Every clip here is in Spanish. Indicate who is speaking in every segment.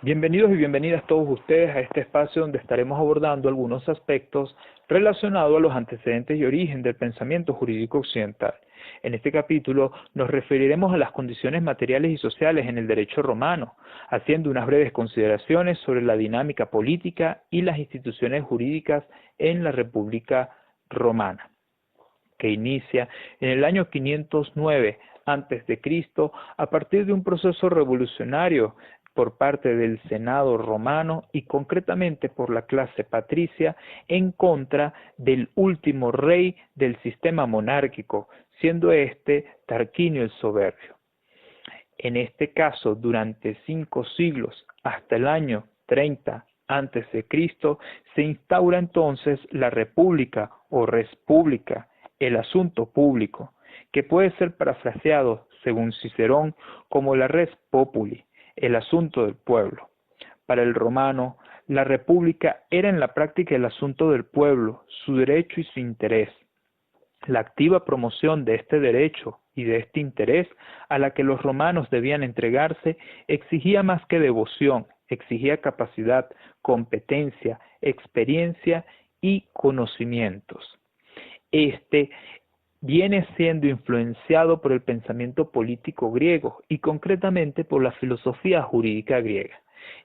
Speaker 1: Bienvenidos y bienvenidas todos ustedes a este espacio donde estaremos abordando algunos aspectos relacionados a los antecedentes y origen del pensamiento jurídico occidental. En este capítulo nos referiremos a las condiciones materiales y sociales en el derecho romano, haciendo unas breves consideraciones sobre la dinámica política y las instituciones jurídicas en la República Romana, que inicia en el año 509 a.C. a partir de un proceso revolucionario por parte del Senado romano y concretamente por la clase patricia en contra del último rey del sistema monárquico, siendo este Tarquinio el Soberbio. En este caso, durante 5 siglos, hasta el año 30 a.C., se instaura entonces la república o res publica, el asunto público, que puede ser parafraseado, según Cicerón, como la res populi, el asunto del pueblo. Para el romano, la república era en la práctica el asunto del pueblo, su derecho y su interés. La activa promoción de este derecho y de este interés a la que los romanos debían entregarse exigía más que devoción, exigía capacidad, competencia, experiencia y conocimientos. Este viene siendo influenciado por el pensamiento político griego y concretamente por la filosofía jurídica griega.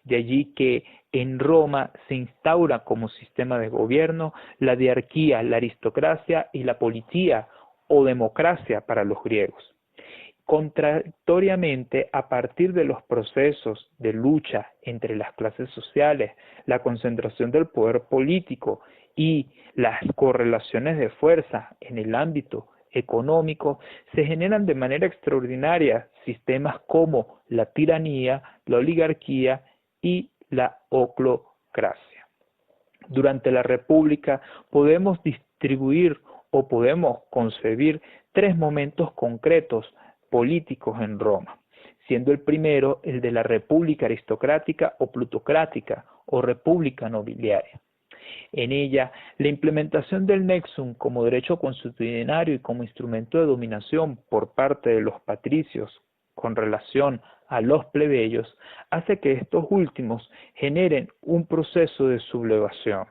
Speaker 1: De allí que en Roma se instaura como sistema de gobierno la diarquía, la aristocracia y la politía o democracia para los griegos. Contradictoriamente, a partir de los procesos de lucha entre las clases sociales, la concentración del poder político y las correlaciones de fuerza en el ámbito económico, se generan de manera extraordinaria sistemas como la tiranía, la oligarquía y la oclocracia. Durante la República podemos distribuir o podemos concebir 3 momentos concretos políticos en Roma, siendo el primero el de la república aristocrática o plutocrática o república nobiliaria. En ella, la implementación del nexum como derecho consuetudinario y como instrumento de dominación por parte de los patricios con relación a los plebeyos hace que estos últimos generen un proceso de sublevación.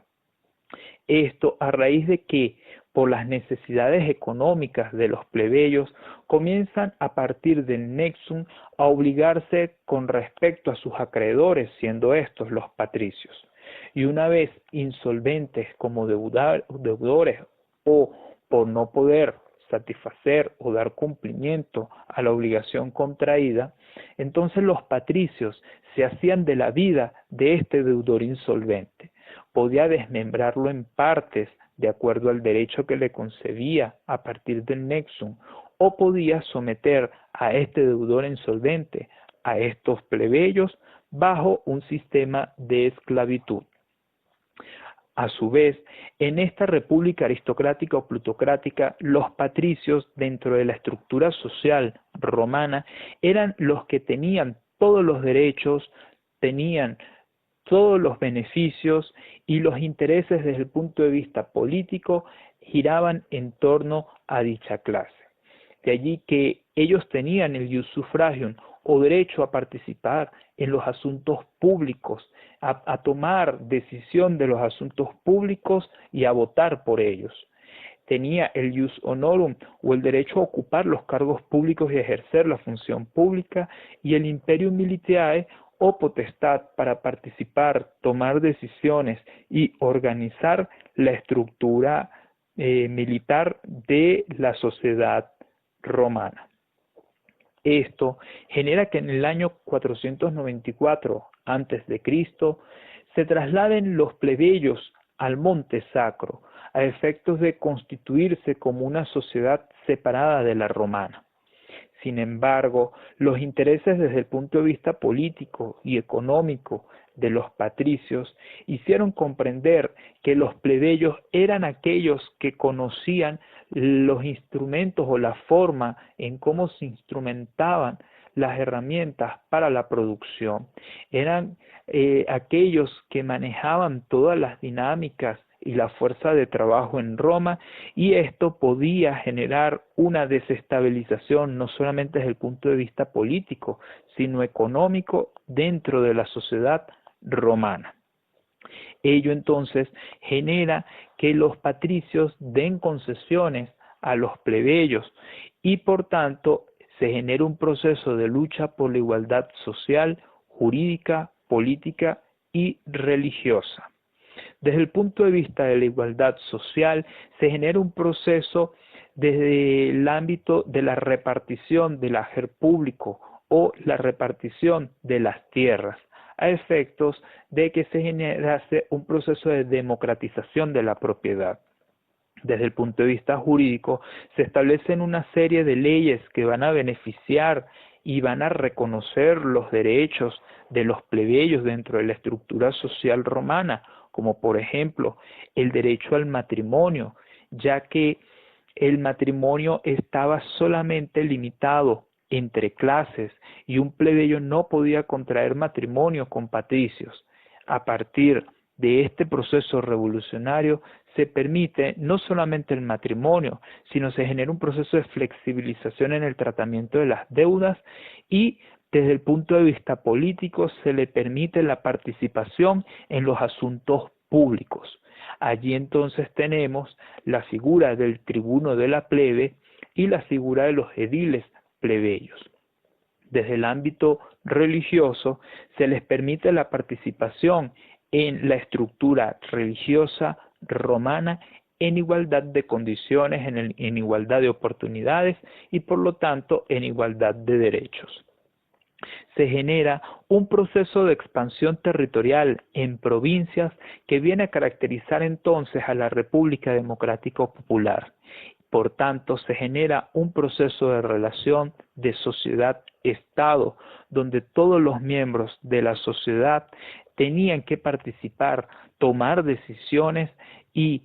Speaker 1: Esto a raíz de que, por las necesidades económicas de los plebeyos, comienzan a partir del nexum a obligarse con respecto a sus acreedores, siendo estos los patricios. Y una vez insolventes como deudores o por no poder satisfacer o dar cumplimiento a la obligación contraída, entonces los patricios se hacían de la vida de este deudor insolvente. Podía desmembrarlo en partes de acuerdo al derecho que le concebía a partir del nexum, o podía someter a este deudor insolvente, a estos plebeyos, bajo un sistema de esclavitud. A su vez, en esta república aristocrática o plutocrática, los patricios dentro de la estructura social romana eran los que tenían todos los derechos, tenían todos los beneficios y los intereses desde el punto de vista político giraban en torno a dicha clase. De allí que ellos tenían el ius suffragium o derecho a participar en los asuntos públicos, a tomar decisión de los asuntos públicos y a votar por ellos. Tenía el ius honorum o el derecho a ocupar los cargos públicos y ejercer la función pública y el imperium militiae o potestad para participar, tomar decisiones y organizar la estructura militar de la sociedad romana. Esto genera que en el año 494 a.C. se trasladen los plebeyos al Monte Sacro a efectos de constituirse como una sociedad separada de la romana. Sin embargo, los intereses desde el punto de vista político y económico de los patricios hicieron comprender que los plebeyos eran aquellos que conocían los instrumentos o la forma en cómo se instrumentaban las herramientas para la producción. Eran aquellos que manejaban todas las dinámicas y la fuerza de trabajo en Roma, y esto podía generar una desestabilización no solamente desde el punto de vista político, sino económico dentro de la sociedad romana. Ello entonces genera que los patricios den concesiones a los plebeyos y por tanto se genera un proceso de lucha por la igualdad social, jurídica, política y religiosa. Desde el punto de vista de la igualdad social, se genera un proceso desde el ámbito de la repartición del haber público o la repartición de las tierras, a efectos de que se generase un proceso de democratización de la propiedad. Desde el punto de vista jurídico, se establecen una serie de leyes que van a beneficiar y van a reconocer los derechos de los plebeyos dentro de la estructura social romana, como por ejemplo el derecho al matrimonio, ya que el matrimonio estaba solamente limitado entre clases y un plebeyo no podía contraer matrimonio con patricios. A partir de este proceso revolucionario se permite no solamente el matrimonio, sino se genera un proceso de flexibilización en el tratamiento de las deudas y desde el punto de vista político se le permite la participación en los asuntos públicos. Allí entonces tenemos la figura del tribuno de la plebe y la figura de los ediles plebeyos. Desde el ámbito religioso se les permite la participación en la estructura religiosa romana en igualdad de condiciones, en igualdad de oportunidades y por lo tanto en igualdad de derechos. Se genera un proceso de expansión territorial en provincias que viene a caracterizar entonces a la República Democrática Popular. Por tanto, se genera un proceso de relación de sociedad-estado, donde todos los miembros de la sociedad tenían que participar, tomar decisiones y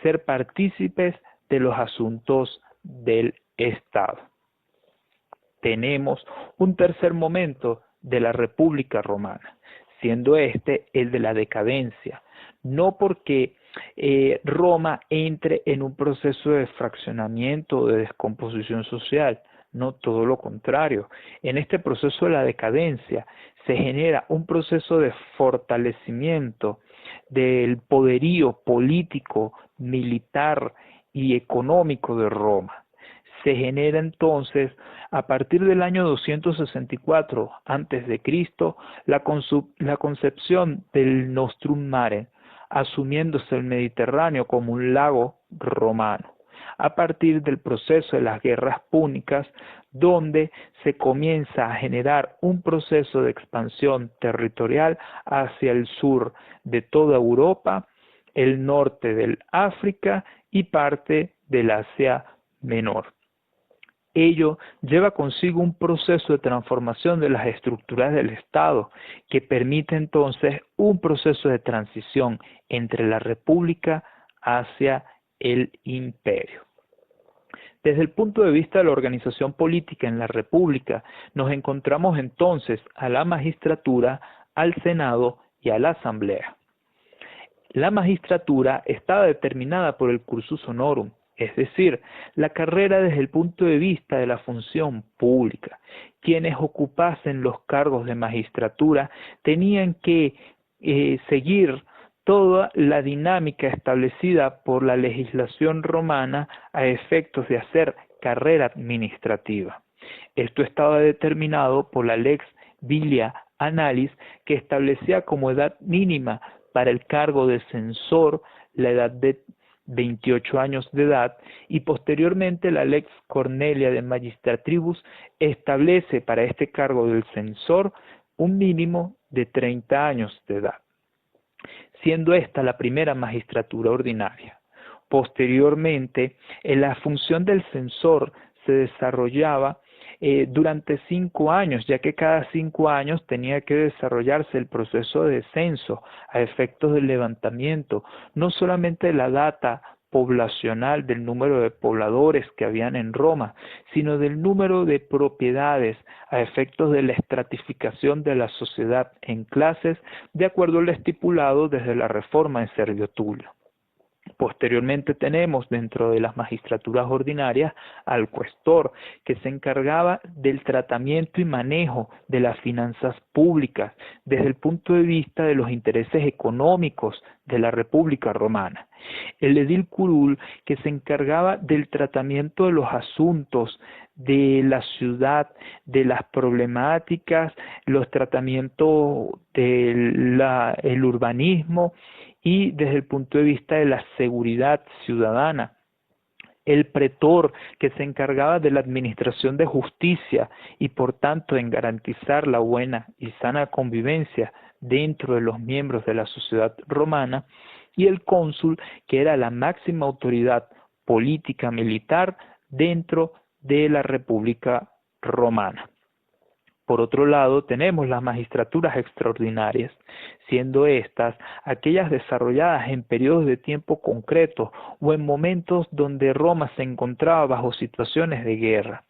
Speaker 1: ser partícipes de los asuntos del Estado. Tenemos un tercer momento de la República Romana, siendo este el de la decadencia, no porque Roma entre en un proceso de fraccionamiento o de descomposición social, no, todo lo contrario. En este proceso de la decadencia se genera un proceso de fortalecimiento del poderío político, militar y económico de Roma. Se genera entonces, a partir del año 264 a.C., la concepción del Nostrum Mare, asumiéndose el Mediterráneo como un lago romano, a partir del proceso de las guerras púnicas, donde se comienza a generar un proceso de expansión territorial hacia el sur de toda Europa, el norte del África y parte del Asia Menor. Ello lleva consigo un proceso de transformación de las estructuras del Estado que permite entonces un proceso de transición entre la República hacia el Imperio. Desde el punto de vista de la organización política en la República, nos encontramos entonces a la magistratura, al Senado y a la Asamblea. La magistratura estaba determinada por el cursus honorum, es decir, la carrera desde el punto de vista de la función pública. Quienes ocupasen los cargos de magistratura tenían que seguir toda la dinámica establecida por la legislación romana a efectos de hacer carrera administrativa. Esto estaba determinado por la Lex Vilia Annalis, que establecía como edad mínima para el cargo de censor la edad de 28 años de edad, y posteriormente la Lex Cornelia de Magistratribus establece para este cargo del censor un mínimo de 30 años de edad, siendo esta la primera magistratura ordinaria. Posteriormente, la función del censor se desarrollaba durante 5 años, ya que cada 5 años tenía que desarrollarse el proceso de censo a efectos del levantamiento, no solamente de la data poblacional del número de pobladores que habían en Roma, sino del número de propiedades a efectos de la estratificación de la sociedad en clases, de acuerdo al estipulado desde la reforma de Servio Tulio. Posteriormente tenemos dentro de las magistraturas ordinarias al cuestor, que se encargaba del tratamiento y manejo de las finanzas públicas desde el punto de vista de los intereses económicos de la República Romana. El edil curul, que se encargaba del tratamiento de los asuntos de la ciudad, de las problemáticas, los tratamientos del urbanismo y desde el punto de vista de la seguridad ciudadana. El pretor, que se encargaba de la administración de justicia y por tanto en garantizar la buena y sana convivencia dentro de los miembros de la sociedad romana, y el cónsul, que era la máxima autoridad política militar dentro de la República Romana. Por otro lado, tenemos las magistraturas extraordinarias, siendo estas aquellas desarrolladas en periodos de tiempo concretos o en momentos donde Roma se encontraba bajo situaciones de guerra.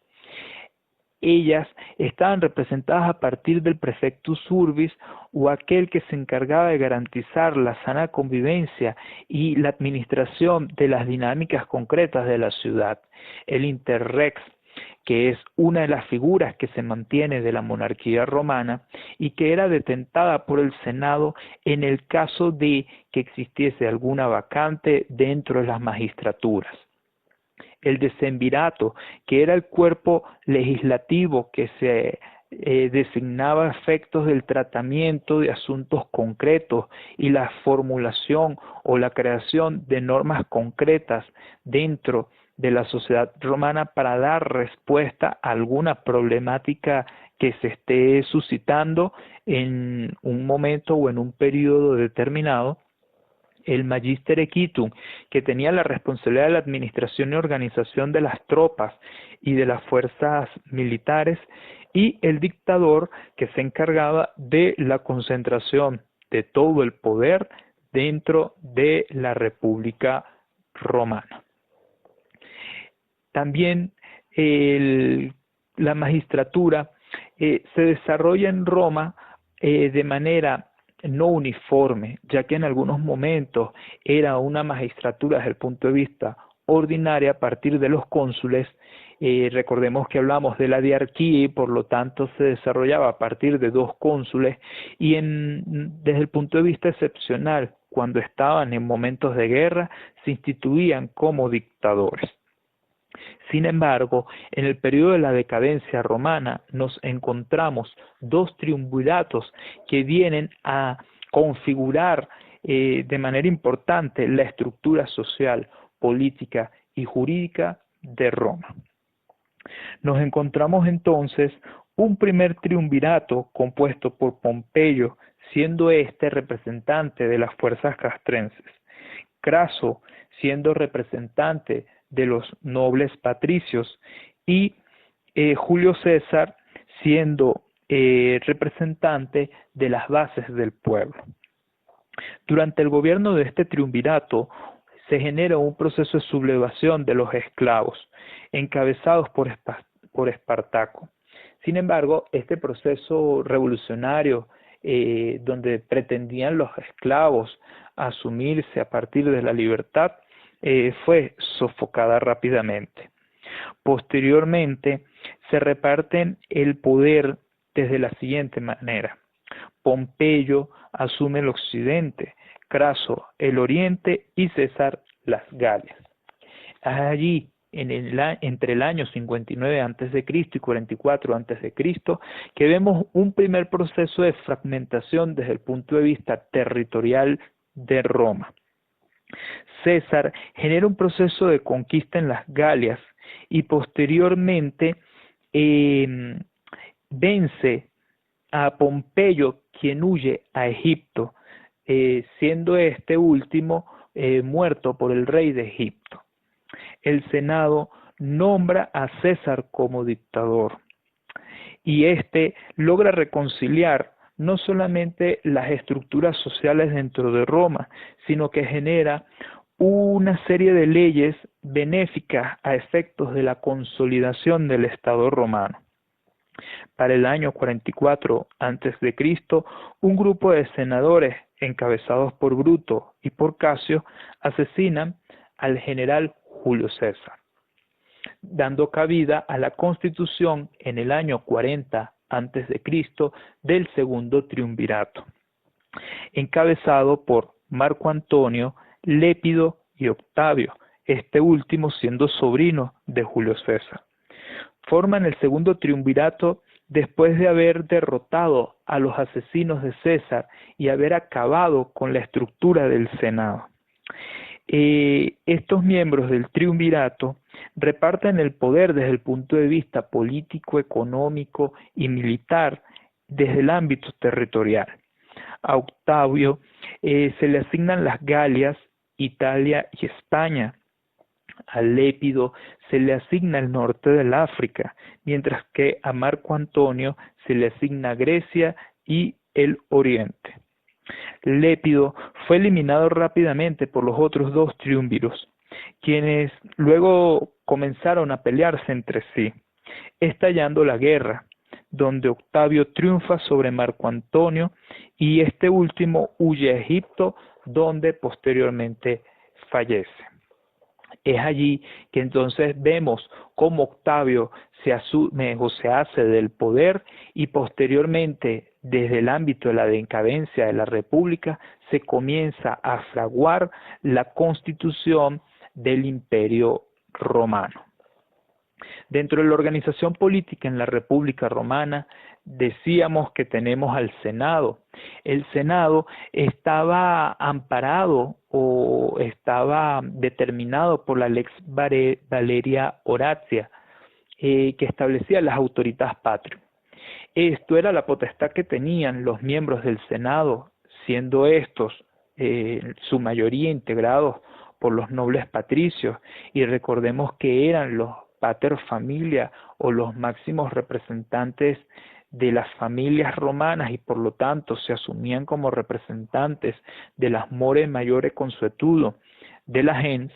Speaker 1: Ellas estaban representadas a partir del prefectus urbis o aquel que se encargaba de garantizar la sana convivencia y la administración de las dinámicas concretas de la ciudad. El interrex, que es una de las figuras que se mantiene de la monarquía romana y que era detentada por el Senado en el caso de que existiese alguna vacante dentro de las magistraturas. El decemvirato, que era el cuerpo legislativo que se designaba efectos del tratamiento de asuntos concretos y la formulación o la creación de normas concretas dentro de la sociedad romana para dar respuesta a alguna problemática que se esté suscitando en un momento o en un periodo determinado. El Magister Equitum, que tenía la responsabilidad de la administración y organización de las tropas y de las fuerzas militares, y el dictador, que se encargaba de la concentración de todo el poder dentro de la República Romana. También la magistratura se desarrolla en Roma de manera no uniforme, ya que en algunos momentos era una magistratura desde el punto de vista ordinaria a partir de los cónsules. Recordemos que hablamos de la diarquía y por lo tanto se desarrollaba a partir de 2 cónsules y desde el punto de vista excepcional, cuando estaban en momentos de guerra, se instituían como dictadores. Sin embargo, en el periodo de la decadencia romana nos encontramos 2 triunviratos que vienen a configurar de manera importante la estructura social, política y jurídica de Roma. Nos encontramos entonces un primer triunvirato compuesto por Pompeyo, siendo este representante de las fuerzas castrenses, Craso siendo representante de los nobles patricios y Julio César siendo representante de las bases del pueblo. Durante el gobierno de este triunvirato se genera un proceso de sublevación de los esclavos, encabezados por Espartaco. Sin embargo, este proceso revolucionario, donde pretendían los esclavos asumirse a partir de la libertad, fue sofocada rápidamente. Posteriormente, se reparten el poder desde la siguiente manera. Pompeyo asume el occidente, Craso el oriente y César las Galias. Allí, entre el año 59 a.C. y 44 a.C., que vemos un primer proceso de fragmentación desde el punto de vista territorial de Roma. César genera un proceso de conquista en las Galias y posteriormente vence a Pompeyo, quien huye a Egipto, siendo este último muerto por el rey de Egipto. El Senado nombra a César como dictador y este logra reconciliar no solamente las estructuras sociales dentro de Roma, sino que genera una serie de leyes benéficas a efectos de la consolidación del Estado romano. Para el año 44 a.C., un grupo de senadores encabezados por Bruto y por Casio asesinan al general Julio César, dando cabida a la constitución en el año 40 a.C. del segundo triunvirato, encabezado por Marco Antonio, Lépido y Octavio, este último siendo sobrino de Julio César. Forman el segundo triunvirato después de haber derrotado a los asesinos de César y haber acabado con la estructura del Senado. Estos miembros del triunvirato reparten el poder desde el punto de vista político, económico y militar desde el ámbito territorial. A Octavio se le asignan las Galias, Italia y España. A Lépido se le asigna el norte del África, mientras que a Marco Antonio se le asigna Grecia y el oriente. Lépido fue eliminado rápidamente por los otros dos triunviros, quienes luego comenzaron a pelearse entre sí, estallando la guerra, donde Octavio triunfa sobre Marco Antonio y este último huye a Egipto, donde posteriormente fallece. Es allí que entonces vemos cómo Octavio se asume o se hace del poder y posteriormente desde el ámbito de la decadencia de la República se comienza a fraguar la constitución del Imperio Romano. Dentro de la organización política en la República Romana decíamos que tenemos al Senado. El Senado estaba amparado o estaba determinado por la Lex Valeria Horatia, que establecía las autoritas patrium. Esto era la potestad que tenían los miembros del Senado, siendo estos su mayoría integrados por los nobles patricios, y recordemos que eran los pater familia o los máximos representantes de las familias romanas y por lo tanto se asumían como representantes de las more mayores consuetudo de la gens,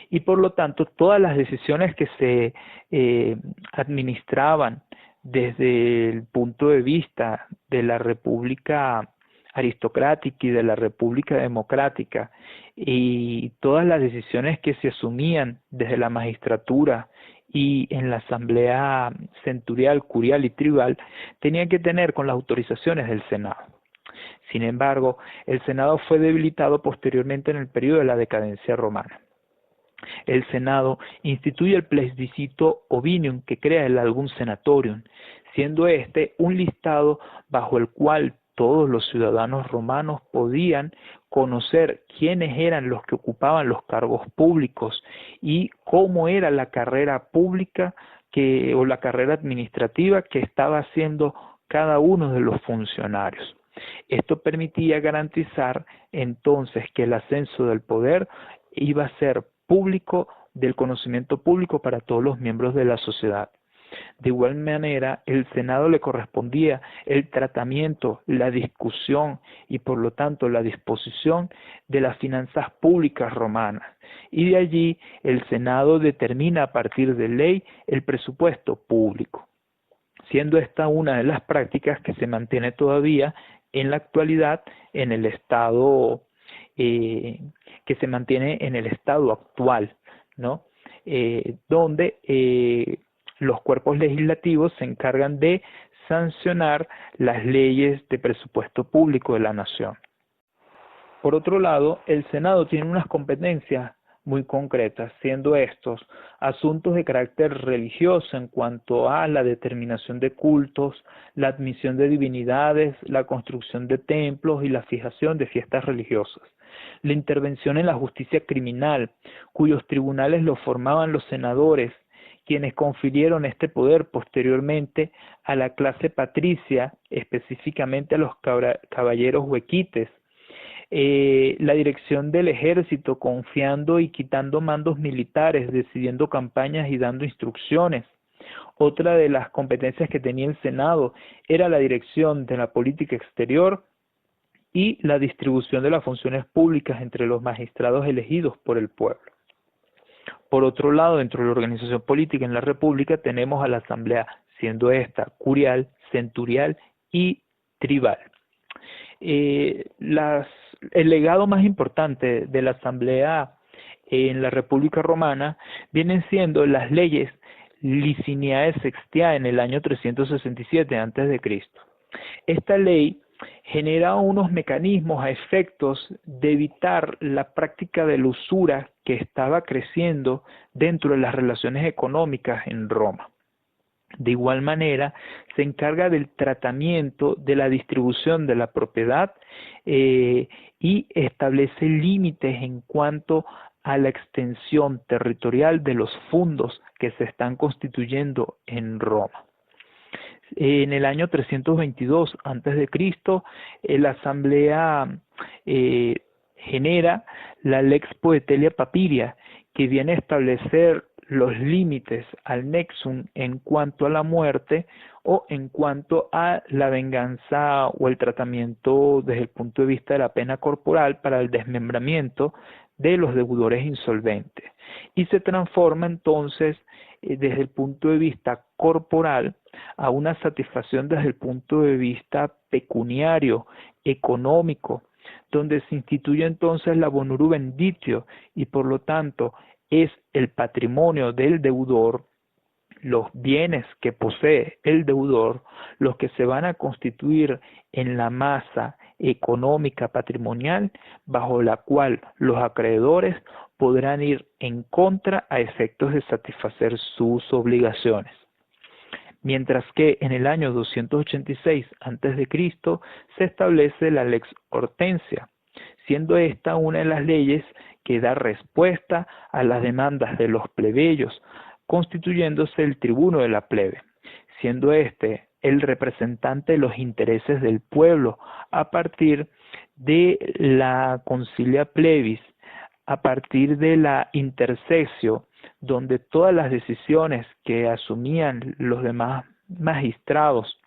Speaker 1: y por lo tanto todas las decisiones que se administraban desde el punto de vista de la República aristocrática y de la República democrática y todas las decisiones que se asumían desde la magistratura y en la asamblea centurial, curial y tribal tenían que tener con las autorizaciones del Senado. Sin embargo, el Senado fue debilitado posteriormente en el periodo de la decadencia romana. El Senado instituye el plebiscito Ovinium, que crea el Album Senatorium, siendo este un listado bajo el cual todos los ciudadanos romanos podían conocer quiénes eran los que ocupaban los cargos públicos y cómo era la carrera pública o la carrera administrativa que estaba haciendo cada uno de los funcionarios. Esto permitía garantizar entonces que el ascenso del poder iba a ser público, del conocimiento público para todos los miembros de la sociedad. De igual manera, el Senado le correspondía el tratamiento, la discusión y por lo tanto la disposición de las finanzas públicas romanas. Y de allí el Senado determina a partir de ley el presupuesto público, siendo esta una de las prácticas que se mantiene todavía en la actualidad en el Estado, que se mantiene en el Estado actual, ¿no? Donde los cuerpos legislativos se encargan de sancionar las leyes de presupuesto público de la nación. Por otro lado, el Senado tiene unas competencias muy concretas, siendo estos asuntos de carácter religioso en cuanto a la determinación de cultos, la admisión de divinidades, la construcción de templos y la fijación de fiestas religiosas. La intervención en la justicia criminal, cuyos tribunales lo formaban los senadores, quienes confirieron este poder posteriormente a la clase patricia, específicamente a los caballeros huequites. La dirección del ejército, confiando y quitando mandos militares, decidiendo campañas y dando instrucciones. Otra de las competencias que tenía el Senado era la dirección de la política exterior y la distribución de las funciones públicas entre los magistrados elegidos por el pueblo. Por otro lado, dentro de la organización política en la República tenemos a la Asamblea siendo esta curial, centurial y tribal. El legado más importante de la Asamblea en la República Romana vienen siendo las leyes Liciniae Sextiae en el año 367 a.C. Esta ley genera unos mecanismos a efectos de evitar la práctica de la usura que estaba creciendo dentro de las relaciones económicas en Roma. De igual manera, se encarga del tratamiento de la distribución de la propiedad y establece límites en cuanto a la extensión territorial de los fundos que se están constituyendo en Roma. En el año 322 a.C., la Asamblea genera la Lex Poetelia Papiria, que viene a establecer los límites al nexum en cuanto a la muerte o en cuanto a la venganza o el tratamiento desde el punto de vista de la pena corporal para el desmembramiento de los deudores insolventes. Y se transforma entonces desde el punto de vista corporal a una satisfacción desde el punto de vista pecuniario, económico, donde se instituye entonces la bonuru venditio y por lo tanto es el patrimonio del deudor, los bienes que posee el deudor, los que se van a constituir en la masa económica patrimonial bajo la cual los acreedores podrán ir en contra a efectos de satisfacer sus obligaciones. Mientras que en el año 286 a.C. se establece la Lex Hortensia, siendo esta una de las leyes que da respuesta a las demandas de los plebeyos, constituyéndose el tribuno de la plebe, siendo este el representante de los intereses del pueblo a partir de la concilia plebis, a partir de la interseccio, donde todas las decisiones que asumían los demás magistrados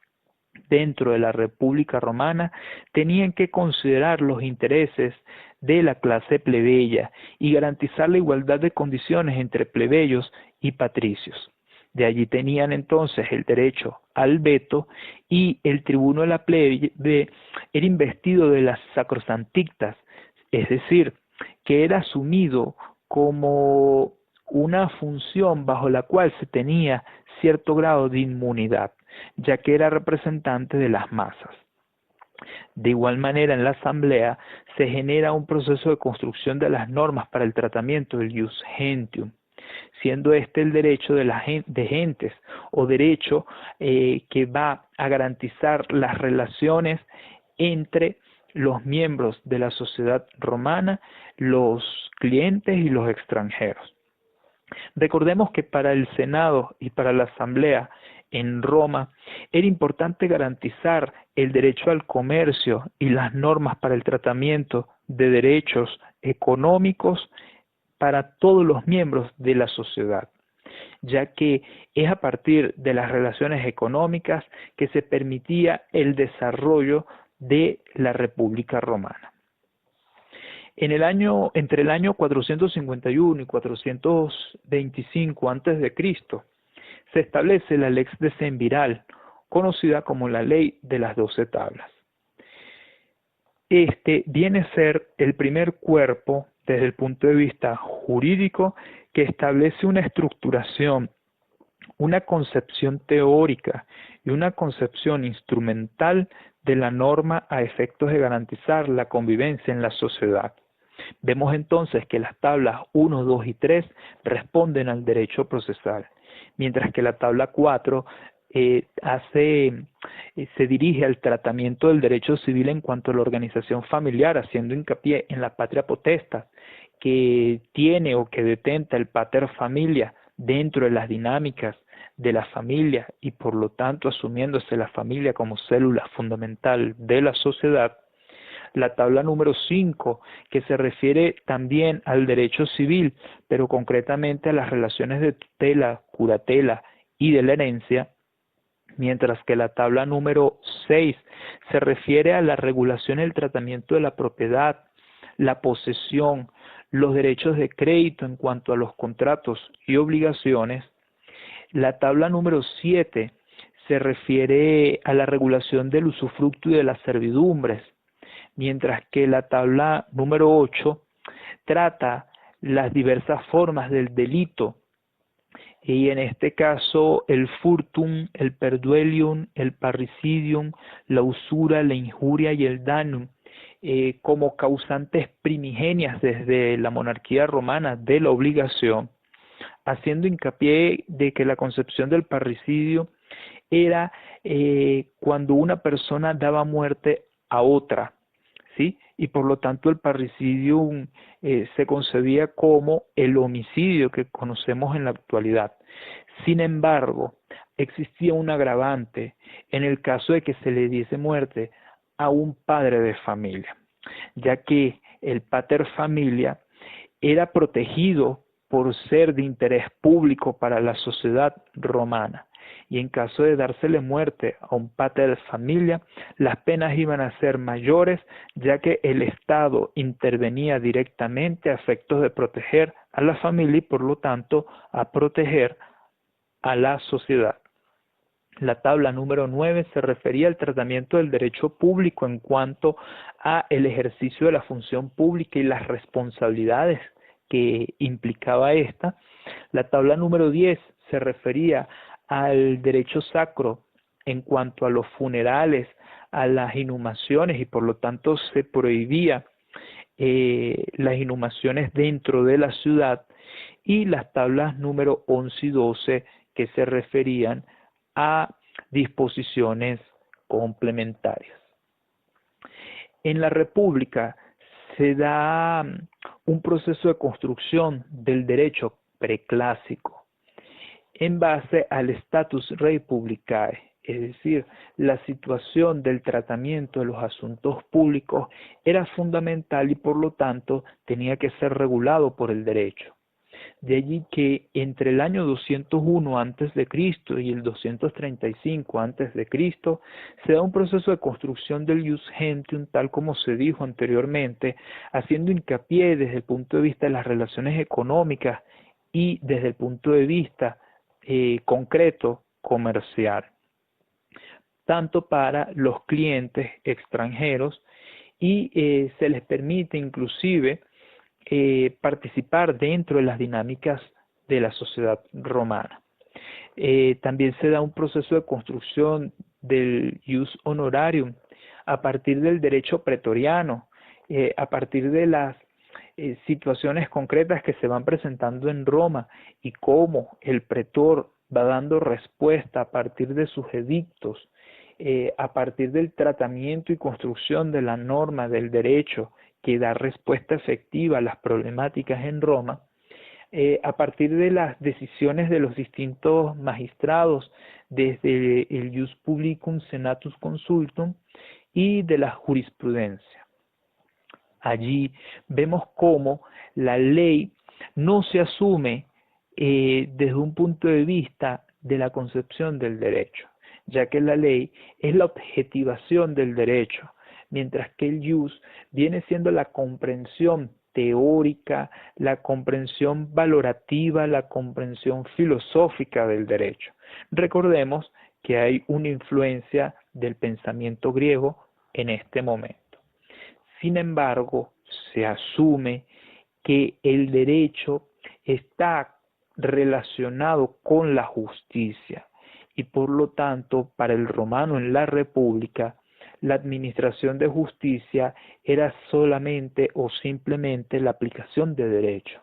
Speaker 1: dentro de la República Romana tenían que considerar los intereses de la clase plebeya y garantizar la igualdad de condiciones entre plebeyos y patricios. De allí tenían entonces el derecho al veto y el tribuno de la plebe era investido de las sacrosantictas, es decir, que era asumido como una función bajo la cual se tenía cierto grado de inmunidad, ya que era representante de las masas. De igual manera, en la Asamblea se genera un proceso de construcción de las normas para el tratamiento del ius gentium, siendo este el derecho de gentes o derecho que va a garantizar las relaciones entre los miembros de la sociedad romana, los clientes y los extranjeros. Recordemos que para el Senado y para la Asamblea en Roma era importante garantizar el derecho al comercio y las normas para el tratamiento de derechos económicos para todos los miembros de la sociedad, ya que es a partir de las relaciones económicas que se permitía el desarrollo de la República Romana. Entre el año 451 y 425 a.C., se establece la Lex Decemviral, conocida como la Ley de las 12 Tablas. Este viene a ser el primer cuerpo, desde el punto de vista jurídico, que establece una estructuración, una concepción teórica y una concepción instrumental de la norma a efectos de garantizar la convivencia en la sociedad. Vemos entonces que las tablas 1, 2 y 3 responden al derecho procesal, mientras que la tabla 4 se dirige al tratamiento del derecho civil en cuanto a la organización familiar, haciendo hincapié en la patria potestas que tiene o que detenta el pater familia dentro de las dinámicas de la familia y por lo tanto asumiéndose la familia como célula fundamental de la sociedad. La tabla número 5, que se refiere también al derecho civil, pero concretamente a las relaciones de tutela, curatela y de la herencia, mientras que la tabla número 6 se refiere a la regulación y el tratamiento de la propiedad, la posesión, los derechos de crédito en cuanto a los contratos y obligaciones. La tabla número 7 se refiere a la regulación del usufructo y de las servidumbres, mientras que la tabla número 8 trata las diversas formas del delito, y en este caso el furtum, el perduelium, el parricidium, la usura, la injuria y el danum, como causantes primigenias desde la monarquía romana de la obligación, haciendo hincapié de que la concepción del parricidio era cuando una persona daba muerte a otra, ¿sí? Y por lo tanto el parricidio se concebía como el homicidio que conocemos en la actualidad. Sin embargo, existía un agravante en el caso de que se le diese muerte a un padre de familia, ya que el pater familia era protegido por ser de interés público para la sociedad romana, y en caso de dársele muerte a un pater familia, las penas iban a ser mayores, ya que el Estado intervenía directamente a efectos de proteger a la familia y por lo tanto a proteger a la sociedad. La tabla número 9 se refería al tratamiento del derecho público en cuanto a el ejercicio de la función pública y las responsabilidades que implicaba esta. La tabla número 10 se refería al derecho sacro en cuanto a los funerales, a las inhumaciones, y por lo tanto se prohibía las inhumaciones dentro de la ciudad, y las tablas número 11 y 12 que se referían a disposiciones complementarias. En la República se da un proceso de construcción del derecho preclásico en base al status rei publicae, es decir, la situación del tratamiento de los asuntos públicos era fundamental y por lo tanto tenía que ser regulado por el derecho. De allí que entre el año 201 a.C. y el 235 a.C. se da un proceso de construcción del ius gentium, tal como se dijo anteriormente, haciendo hincapié desde el punto de vista de las relaciones económicas y desde el punto de vista concreto comercial, tanto para los clientes extranjeros, y se les permite inclusive participar dentro de las dinámicas de la sociedad romana. También se da un proceso de construcción del ius honorarium a partir del derecho pretoriano, a partir de las situaciones concretas que se van presentando en Roma y cómo el pretor va dando respuesta a partir de sus edictos, a partir del tratamiento y construcción de la norma del derecho que da respuesta efectiva a las problemáticas en Roma, a partir de las decisiones de los distintos magistrados, desde el ius publicum senatus consultum y de la jurisprudencia. Allí vemos cómo la ley no se asume desde un punto de vista de la concepción del derecho, ya que la ley es la objetivación del derecho, mientras que el ius viene siendo la comprensión teórica, la comprensión valorativa, la comprensión filosófica del derecho. Recordemos que hay una influencia del pensamiento griego en este momento. Sin embargo, se asume que el derecho está relacionado con la justicia y por lo tanto para el romano en la República la administración de justicia era solamente o simplemente la aplicación de derecho,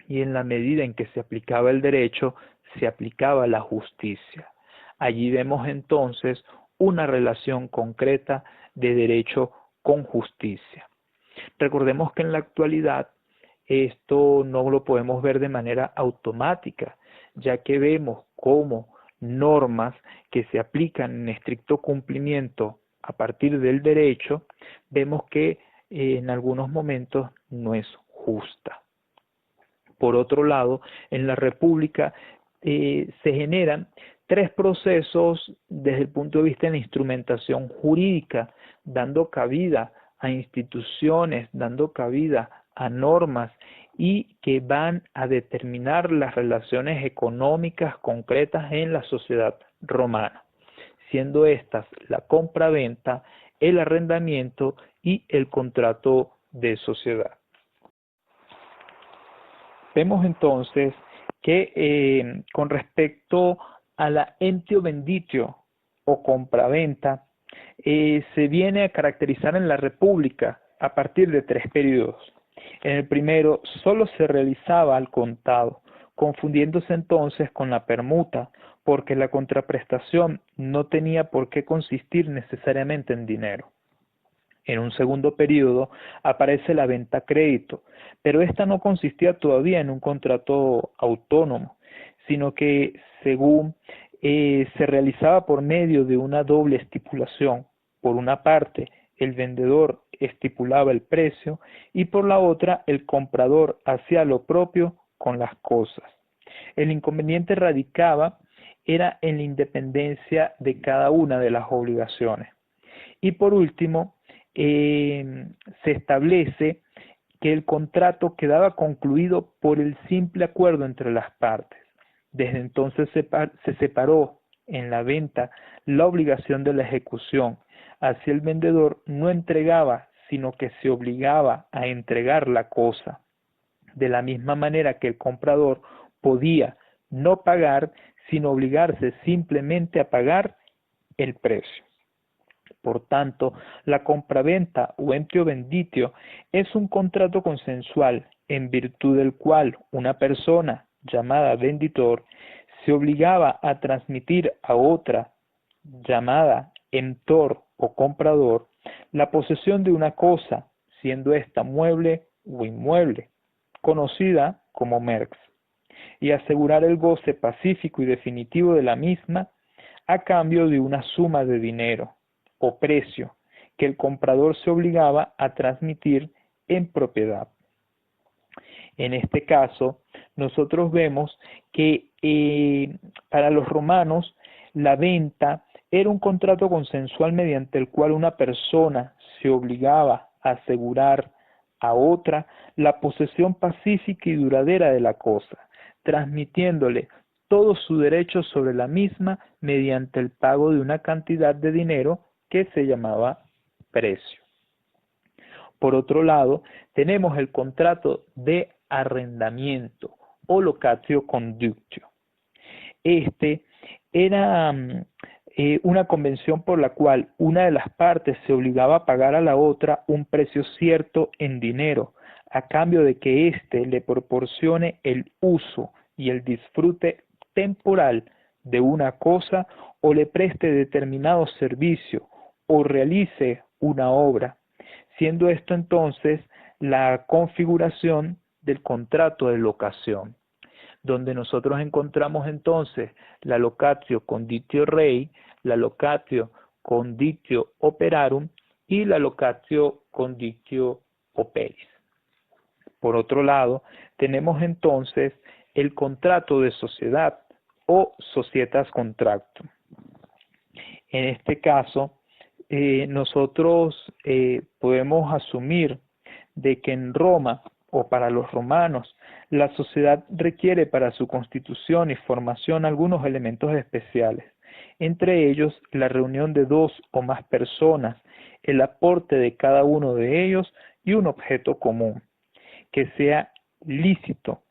Speaker 1: y en la medida en que se aplicaba el derecho se aplicaba la justicia. Allí vemos entonces una relación concreta de derecho con justicia. Recordemos que en la actualidad esto no lo podemos ver de manera automática, ya que vemos cómo normas que se aplican en estricto cumplimiento a partir del derecho, vemos que en algunos momentos no es justa. Por otro lado, en la República se generan tres procesos desde el punto de vista de la instrumentación jurídica, dando cabida a instituciones, dando cabida a normas y que van a determinar las relaciones económicas concretas en la sociedad romana. siendo estas la compra-venta, el arrendamiento y el contrato de sociedad. Vemos entonces que con respecto a la emptio venditio o compraventa, se viene a caracterizar en la República a partir de 3 periodos. En el primero solo se realizaba al contado, confundiéndose entonces con la permuta, porque la contraprestación no tenía por qué consistir necesariamente en dinero. En un segundo periodo aparece la venta a crédito, pero esta no consistía todavía en un contrato autónomo, sino que según se realizaba por medio de una doble estipulación. Por una parte, el vendedor estipulaba el precio y por la otra, el comprador hacía lo propio con las cosas. El inconveniente radicaba era en la independencia de cada una de las obligaciones. Y por último, se establece que el contrato quedaba concluido por el simple acuerdo entre las partes. Desde entonces se separó en la venta la obligación de la ejecución. Así el vendedor no entregaba, sino que se obligaba a entregar la cosa. De la misma manera que el comprador podía no pagar, sino obligarse simplemente a pagar el precio. Por tanto, la compraventa o emptio venditio es un contrato consensual en virtud del cual una persona llamada venditor se obligaba a transmitir a otra llamada emptor o comprador la posesión de una cosa, siendo ésta mueble o inmueble, conocida como merx, y asegurar el goce pacífico y definitivo de la misma a cambio de una suma de dinero o precio que el comprador se obligaba a transmitir en propiedad. En este caso, nosotros vemos que para los romanos la venta era un contrato consensual mediante el cual una persona se obligaba a asegurar a otra la posesión pacífica y duradera de la cosa, transmitiéndole todo su derecho sobre la misma mediante el pago de una cantidad de dinero que se llamaba precio. Por otro lado, tenemos el contrato de arrendamiento o locatio conductio. Este era una convención por la cual una de las partes se obligaba a pagar a la otra un precio cierto en dinero, a cambio de que éste le proporcione el uso y el disfrute temporal de una cosa o le preste determinado servicio o realice una obra, siendo esto entonces la configuración del contrato de locación, donde nosotros encontramos entonces la locatio conditio rei, la locatio conditio operarum y la locatio conditio operis. Por otro lado, tenemos entonces el contrato de sociedad o societas contractum. En este caso, nosotros podemos asumir de que en Roma o para los romanos la sociedad requiere para su constitución y formación algunos elementos especiales, entre ellos la reunión de 2 o más personas, el aporte de cada uno de ellos y un objeto común, que sea lícito,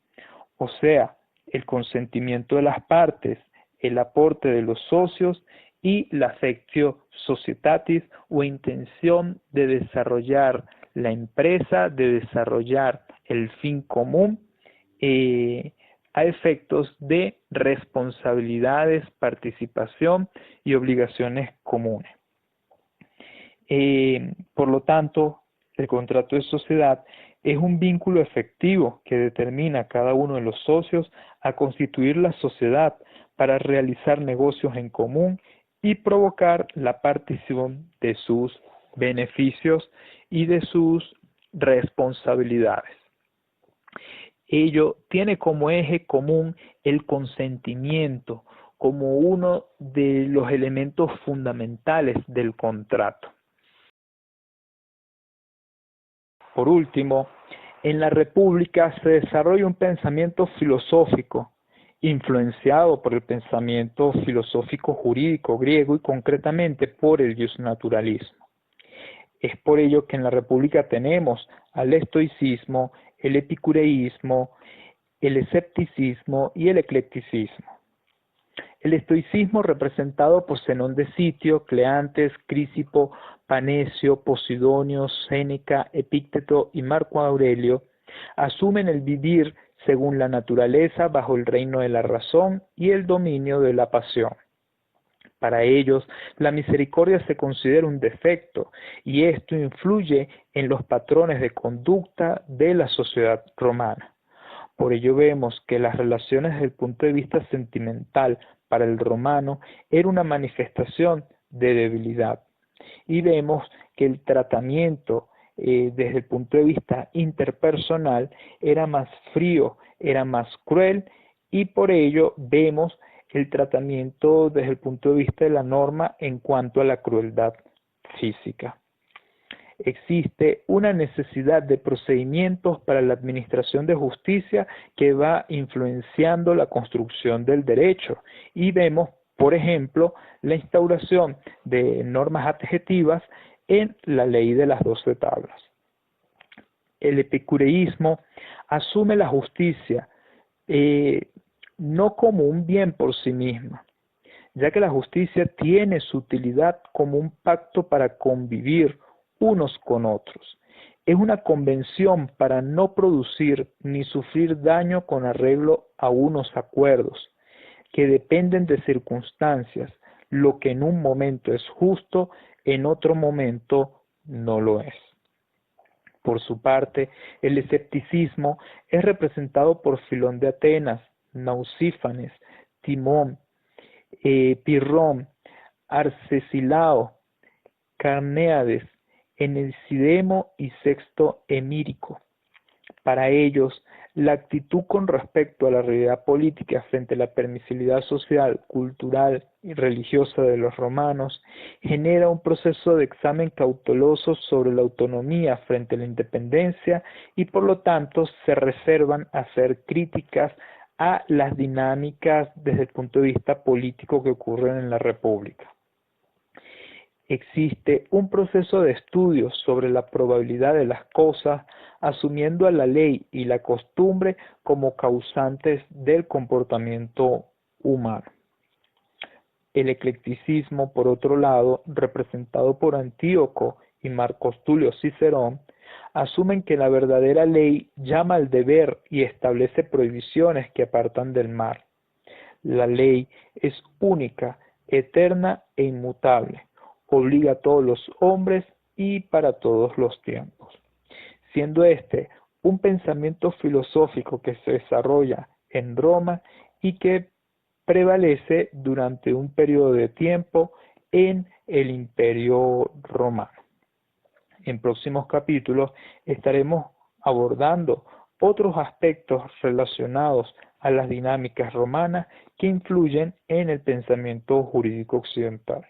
Speaker 1: o sea, el consentimiento de las partes, el aporte de los socios y la affectio societatis o intención de desarrollar la empresa, de desarrollar el fin común a efectos de responsabilidades, participación y obligaciones comunes. Por lo tanto, el contrato de sociedad es un vínculo efectivo que determina a cada uno de los socios a constituir la sociedad para realizar negocios en común y provocar la partición de sus beneficios y de sus responsabilidades. Ello tiene como eje común el consentimiento como uno de los elementos fundamentales del contrato. Por último, en la República se desarrolla un pensamiento filosófico influenciado por el pensamiento filosófico jurídico griego y concretamente por el justnaturalismo. Es por ello que en la República tenemos al estoicismo, el epicureísmo, el escepticismo y el eclecticismo. El estoicismo, representado por Zenón de Sitio, Cleantes, Crisipo, Panecio, Posidonio, Séneca, Epícteto y Marco Aurelio, asumen el vivir según la naturaleza bajo el reino de la razón y el dominio de la pasión. Para ellos, la misericordia se considera un defecto y esto influye en los patrones de conducta de la sociedad romana. Por ello vemos que las relaciones desde el punto de vista sentimental para el romano era una manifestación de debilidad. Y vemos que el tratamiento desde el punto de vista interpersonal era más frío, era más cruel y por ello vemos el tratamiento desde el punto de vista de la norma en cuanto a la crueldad física. Existe una necesidad de procedimientos para la administración de justicia que va influenciando la construcción del derecho y vemos, por ejemplo, la instauración de normas adjetivas en la ley de las 12 tablas. El epicureísmo asume la justicia no como un bien por sí misma, ya que la justicia tiene su utilidad como un pacto para convivir unos con otros. Es una convención para no producir ni sufrir daño con arreglo a unos acuerdos que dependen de circunstancias. Lo que en un momento es justo, en otro momento no lo es. Por su parte, el escepticismo es representado por Filón de Atenas, Nausífanes, Timón, Pirrón, Arcesilao, Carneades, Enesidemo y Sexto Emírico. Para ellos, la actitud con respecto a la realidad política frente a la permisibilidad social, cultural y religiosa de los romanos genera un proceso de examen cauteloso sobre la autonomía frente a la independencia y por lo tanto se reservan a hacer críticas a las dinámicas desde el punto de vista político que ocurren en la República. Existe un proceso de estudio sobre la probabilidad de las cosas, asumiendo a la ley y la costumbre como causantes del comportamiento humano. El eclecticismo, por otro lado, representado por Antíoco y Marcos Tulio Cicerón, asumen que la verdadera ley llama al deber y establece prohibiciones que apartan del mal. La ley es única, eterna e inmutable. Obliga a todos los hombres y para todos los tiempos, siendo este un pensamiento filosófico que se desarrolla en Roma y que prevalece durante un periodo de tiempo en el Imperio Romano. En próximos capítulos estaremos abordando otros aspectos relacionados a las dinámicas romanas que influyen en el pensamiento jurídico occidental.